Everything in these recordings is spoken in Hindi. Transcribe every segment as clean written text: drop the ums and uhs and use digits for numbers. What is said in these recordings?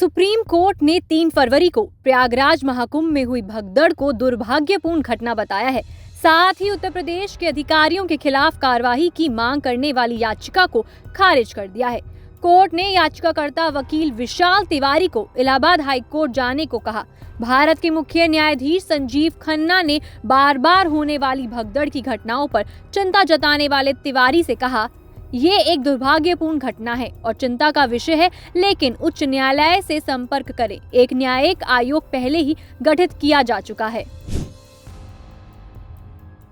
सुप्रीम कोर्ट ने 3 फरवरी को प्रयागराज महाकुंभ में हुई भगदड़ को दुर्भाग्यपूर्ण घटना बताया है। साथ ही उत्तर प्रदेश के अधिकारियों के खिलाफ कार्रवाई की मांग करने वाली याचिका को खारिज कर दिया है। कोर्ट ने याचिकाकर्ता वकील विशाल तिवारी को इलाहाबाद हाई कोर्ट जाने को कहा। भारत के मुख्य न्यायाधीश संजीव खन्ना ने बार बार होने वाली भगदड़ की घटनाओं पर चिंता जताने वाले तिवारी से कहा, ये एक दुर्भाग्यपूर्ण घटना है और चिंता का विषय है, लेकिन उच्च न्यायालय से संपर्क करें। एक न्यायिक आयोग पहले ही गठित किया जा चुका है।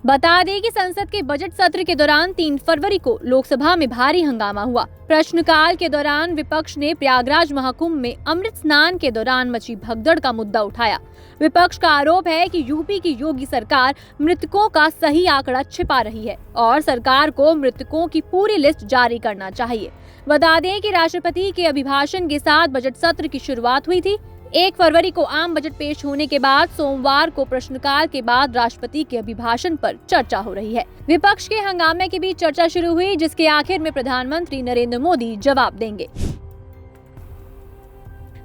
बता दें कि संसद के बजट सत्र के दौरान 3 फरवरी को लोकसभा में भारी हंगामा हुआ। प्रश्नकाल के दौरान विपक्ष ने प्रयागराज महाकुंभ में अमृत स्नान के दौरान मची भगदड़ का मुद्दा उठाया। विपक्ष का आरोप है कि यूपी की योगी सरकार मृतकों का सही आंकड़ा छिपा रही है और सरकार को मृतकों की पूरी लिस्ट जारी करना चाहिए। बता दें कि राष्ट्रपति के अभिभाषण के साथ बजट सत्र की शुरुआत हुई थी। 1 फरवरी को आम बजट पेश होने के बाद सोमवार को प्रश्नकाल के बाद राष्ट्रपति के अभिभाषण पर चर्चा हो रही है। विपक्ष के हंगामे के बीच चर्चा शुरू हुई, जिसके आखिर में प्रधानमंत्री नरेंद्र मोदी जवाब देंगे।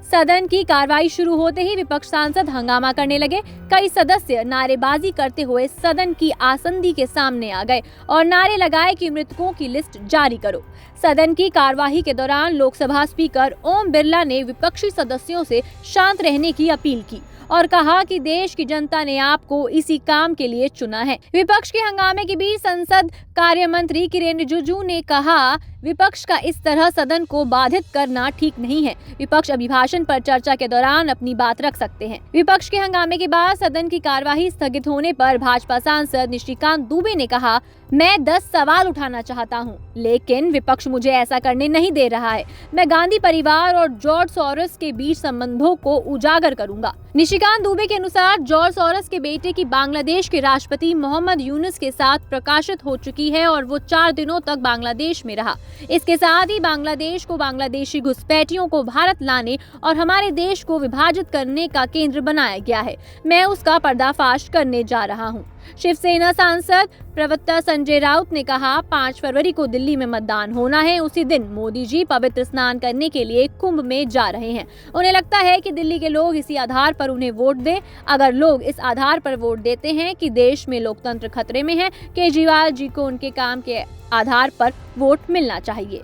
सदन की कार्रवाई शुरू होते ही विपक्ष सांसद हंगामा करने लगे। कई सदस्य नारेबाजी करते हुए सदन की आसंदी के सामने आ गए और नारे लगाए कि मृतकों की लिस्ट जारी करो। सदन की कार्यवाही के दौरान लोकसभा स्पीकर ओम बिरला ने विपक्षी सदस्यों से शांत रहने की अपील की और कहा कि देश की जनता ने आपको इसी काम के लिए चुना है। विपक्ष के हंगामे के बीच संसद कार्य मंत्री किरेन रिजिजू ने कहा, विपक्ष का इस तरह सदन को बाधित करना ठीक नहीं है। विपक्ष अभिभाषण पर चर्चा के दौरान अपनी बात रख सकते हैं। विपक्ष के हंगामे के बाद सदन की कार्यवाही स्थगित होने पर भाजपा सांसद निशिकांत दुबे ने कहा, मैं 10 सवाल उठाना चाहता हूं, लेकिन विपक्ष मुझे ऐसा करने नहीं दे रहा है। मैं गांधी परिवार और जॉर्ज सोरोस के बीच संबंधों को उजागर करूंगा। निशिकांत दुबे के अनुसार जॉर्ज सोरोस के बेटे की बांग्लादेश के राष्ट्रपति मोहम्मद यूनुस के साथ प्रकाशित हो चुकी है और वो 4 दिनों तक बांग्लादेश में रहा। इसके साथ ही बांग्लादेश को बांग्लादेशी घुसपैठियों को भारत लाने और हमारे देश को विभाजित करने का केंद्र बनाया गया है। मैं उसका पर्दाफाश करने जा रहा हूं। शिवसेना सांसद प्रवक्ता संजय राउत ने कहा, 5 फरवरी को दिल्ली में मतदान होना है। उसी दिन मोदी जी पवित्र स्नान करने के लिए कुंभ में जा रहे हैं। उन्हें लगता है कि दिल्ली के लोग इसी आधार पर उन्हें वोट दें। अगर लोग इस आधार पर वोट देते हैं कि देश में लोकतंत्र खतरे में है, केजरीवाल जी को उनके काम के आधार पर वोट मिलना चाहिए।